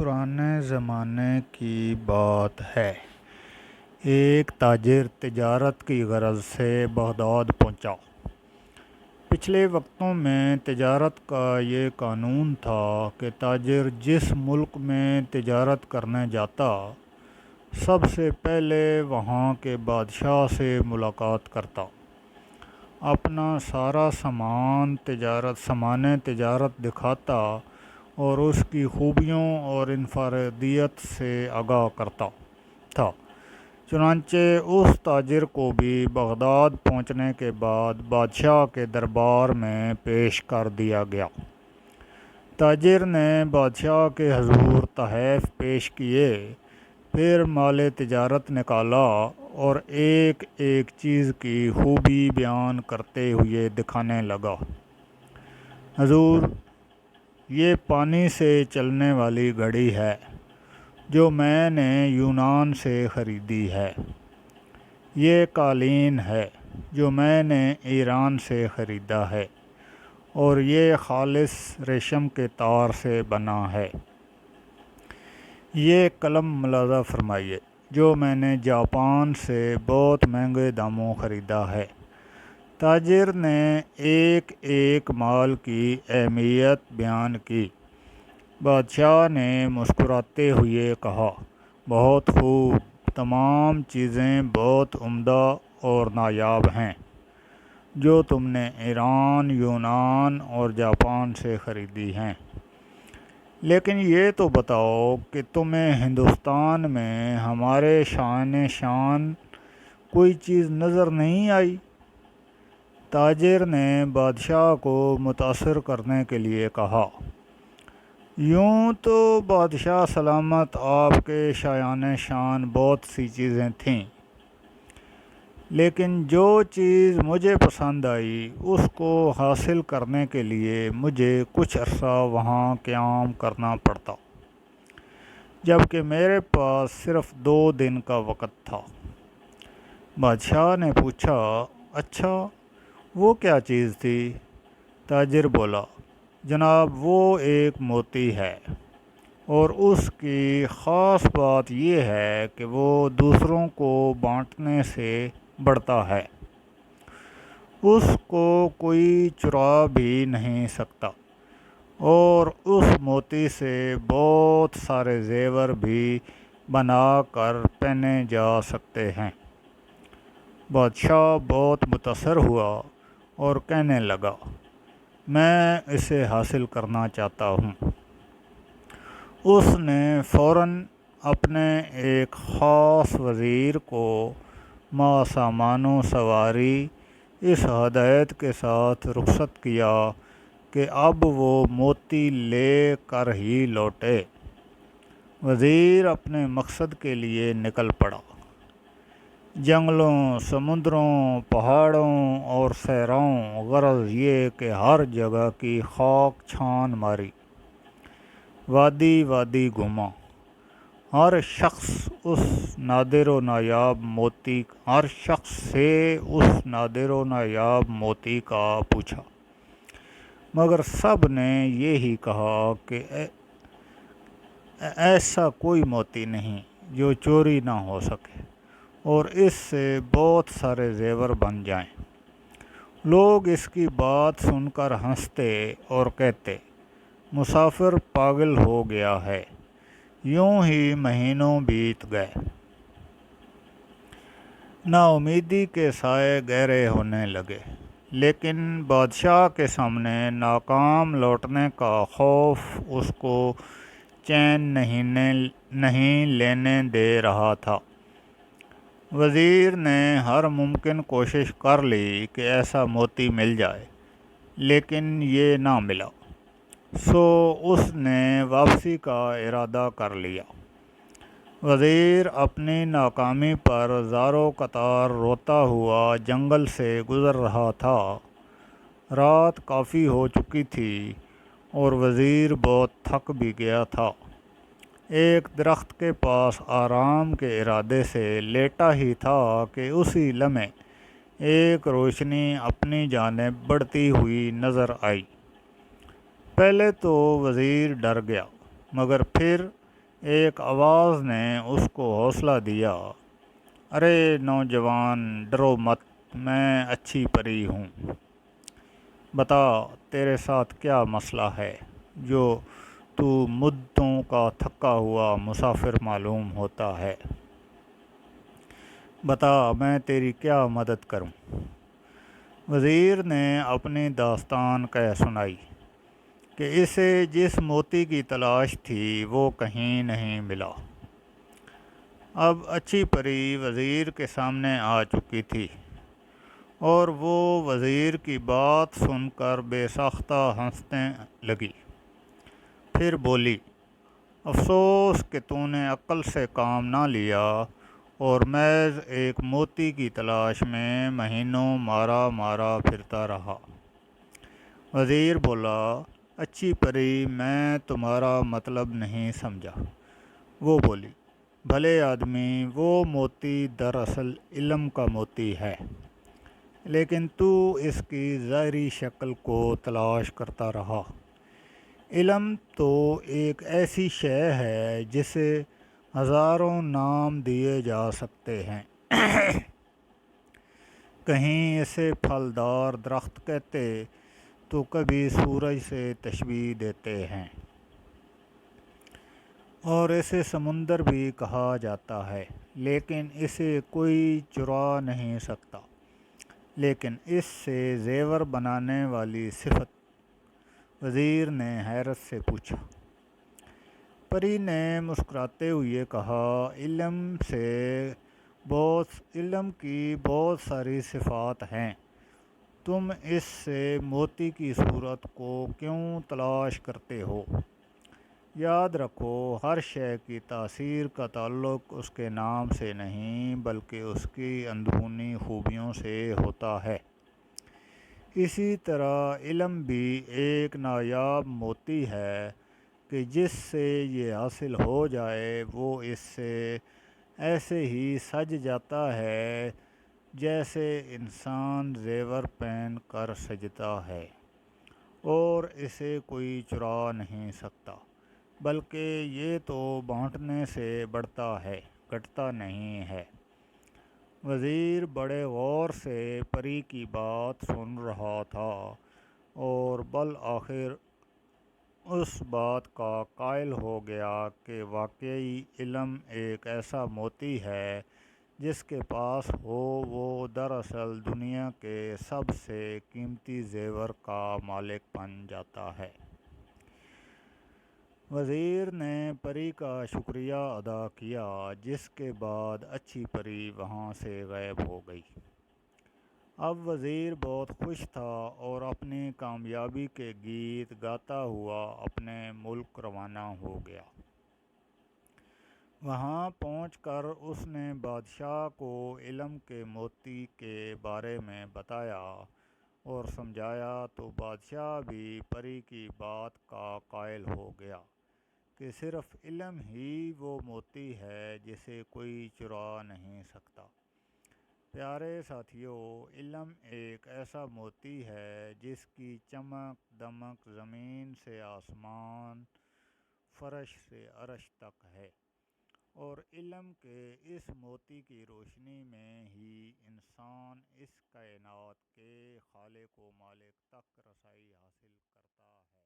پرانے زمانے کی بات ہے۔ ایک تاجر تجارت کی غرض سے بغداد پہنچا۔ پچھلے وقتوں میں تجارت کا یہ قانون تھا کہ تاجر جس ملک میں تجارت کرنے جاتا، سب سے پہلے وہاں کے بادشاہ سے ملاقات کرتا، اپنا سارا سامان تجارت دکھاتا اور اس کی خوبیوں اور انفرادیت سے آگاہ کرتا تھا۔ چنانچہ اس تاجر کو بھی بغداد پہنچنے کے بعد بادشاہ کے دربار میں پیش کر دیا گیا۔ تاجر نے بادشاہ کے حضور تحائف پیش کیے، پھر مال تجارت نکالا اور ایک ایک چیز کی خوبی بیان کرتے ہوئے دکھانے لگا۔ حضور، یہ پانی سے چلنے والی گھڑی ہے جو میں نے یونان سے خریدی ہے۔ یہ قالین ہے جو میں نے ایران سے خریدا ہے، اور یہ خالص ریشم کے تار سے بنا ہے۔ یہ قلم ملاحظہ فرمائیے جو میں نے جاپان سے بہت مہنگے داموں خریدا ہے۔ تاجر نے ایک ایک مال کی اہمیت بیان کی۔ بادشاہ نے مسکراتے ہوئے کہا، بہت خوب، تمام چیزیں بہت عمدہ اور نایاب ہیں جو تم نے ایران، یونان اور جاپان سے خریدی ہیں، لیکن یہ تو بتاؤ کہ تمہیں ہندوستان میں ہمارے شان کوئی چیز نظر نہیں آئی؟ تاجر نے بادشاہ کو متاثر کرنے کے لیے کہا، یوں تو بادشاہ سلامت، آپ کے شان بہت سی چیزیں تھیں، لیکن جو چیز مجھے پسند آئی اس کو حاصل کرنے کے لیے مجھے کچھ عرصہ وہاں قیام کرنا پڑتا، جبکہ میرے پاس صرف 2 دن کا وقت تھا۔ بادشاہ نے پوچھا، اچھا، وہ کیا چیز تھی؟ تاجر بولا، جناب، وہ ایک موتی ہے، اور اس کی خاص بات یہ ہے کہ وہ دوسروں کو بانٹنے سے بڑھتا ہے، اس کو کوئی چرا بھی نہیں سکتا، اور اس موتی سے بہت سارے زیور بھی بنا کر پہنے جا سکتے ہیں۔ بادشاہ بہت متاثر ہوا اور کہنے لگا، میں اسے حاصل کرنا چاہتا ہوں۔ اس نے فوراً اپنے ایک خاص وزیر کو سامان و سواری اس ہدایت کے ساتھ رخصت کیا کہ اب وہ موتی لے کر ہی لوٹے۔ وزیر اپنے مقصد کے لیے نکل پڑا۔ جنگلوں، سمندروں، پہاڑوں اور صحراؤں، غرض یہ کہ ہر جگہ کی خاک چھان ماری، وادی وادی گھوما، ہر شخص سے اس نادر و نایاب موتی کا پوچھا، مگر سب نے یہی کہا کہ ایسا کوئی موتی نہیں جو چوری نہ ہو سکے اور اس سے بہت سارے زیور بن جائیں۔ لوگ اس کی بات سن کر ہنستے اور کہتے، مسافر پاگل ہو گیا ہے۔ یوں ہی مہینوں بیت گئے۔ نا امیدی کے سائے گہرے ہونے لگے، لیکن بادشاہ کے سامنے ناکام لوٹنے کا خوف اس کو چین نہیں لینے دے رہا تھا۔ وزیر نے ہر ممکن کوشش کر لی کہ ایسا موتی مل جائے، لیکن یہ نہ ملا، سو اس نے واپسی کا ارادہ کر لیا۔ وزیر اپنی ناکامی پر زاروں قطار روتا ہوا جنگل سے گزر رہا تھا۔ رات کافی ہو چکی تھی اور وزیر بہت تھک بھی گیا تھا۔ ایک درخت کے پاس آرام کے ارادے سے لیٹا ہی تھا کہ اسی لمحے ایک روشنی اپنی جانب بڑھتی ہوئی نظر آئی۔ پہلے تو وزیر ڈر گیا، مگر پھر ایک آواز نے اس کو حوصلہ دیا، ارے نوجوان، ڈرو مت، میں اچھی پری ہوں۔ بتا، تیرے ساتھ کیا مسئلہ ہے جو تو مدتوں کا تھکا ہوا مسافر معلوم ہوتا ہے؟ بتا، میں تیری کیا مدد کروں؟ وزیر نے اپنی داستان کہہ سنائی کہ اسے جس موتی کی تلاش تھی وہ کہیں نہیں ملا۔ اب اچھی پری وزیر کے سامنے آ چکی تھی اور وہ وزیر کی بات سن کر بے ساختہ ہنسنے لگی۔ پھر بولی، افسوس کہ تو نے عقل سے کام نہ لیا اور محض ایک موتی کی تلاش میں مہینوں مارا مارا پھرتا رہا۔ وزیر بولا، اچھی پری، میں تمہارا مطلب نہیں سمجھا۔ وہ بولی، بھلے آدمی، وہ موتی دراصل علم کا موتی ہے، لیکن تو اس کی ظاہری شکل کو تلاش کرتا رہا۔ علم تو ایک ایسی شے ہے جسے ہزاروں نام دیے جا سکتے ہیں۔ کہیں اسے پھلدار درخت کہتے تو کبھی سورج سے تشبیہ دیتے ہیں، اور اسے سمندر بھی کہا جاتا ہے، لیکن اسے کوئی چرا نہیں سکتا۔ لیکن اس سے زیور بنانے والی صفت؟ وزیر نے حیرت سے پوچھا۔ پری نے مسکراتے ہوئے کہا، علم کی بہت ساری صفات ہیں۔ تم اس سے موتی کی صورت کو کیوں تلاش کرتے ہو؟ یاد رکھو، ہر شے کی تاثیر کا تعلق اس کے نام سے نہیں بلکہ اس کی اندرونی خوبیوں سے ہوتا ہے۔ اسی طرح علم بھی ایک نایاب موتی ہے کہ جس سے یہ حاصل ہو جائے وہ اس سے ایسے ہی سج جاتا ہے جیسے انسان زیور پہن کر سجتا ہے، اور اسے کوئی چرا نہیں سکتا، بلکہ یہ تو بانٹنے سے بڑھتا ہے، گھٹتا نہیں ہے۔ وزیر بڑے غور سے پری کی بات سن رہا تھا اور بالآخر اس بات کا قائل ہو گیا کہ واقعی علم ایک ایسا موتی ہے جس کے پاس ہو وہ دراصل دنیا کے سب سے قیمتی زیور کا مالک بن جاتا ہے۔ وزیر نے پری کا شکریہ ادا کیا، جس کے بعد اچھی پری وہاں سے غائب ہو گئی۔ اب وزیر بہت خوش تھا اور اپنی کامیابی کے گیت گاتا ہوا اپنے ملک روانہ ہو گیا۔ وہاں پہنچ کر اس نے بادشاہ کو علم کے موتی کے بارے میں بتایا اور سمجھایا تو بادشاہ بھی پری کی بات کا قائل ہو گیا کہ صرف علم ہی وہ موتی ہے جسے کوئی چرا نہیں سکتا۔ پیارے ساتھیو، علم ایک ایسا موتی ہے جس کی چمک دمک زمین سے آسمان، فرش سے عرش تک ہے، اور علم کے اس موتی کی روشنی میں ہی انسان اس کائنات کے خالق و مالک تک رسائی حاصل کرتا ہے۔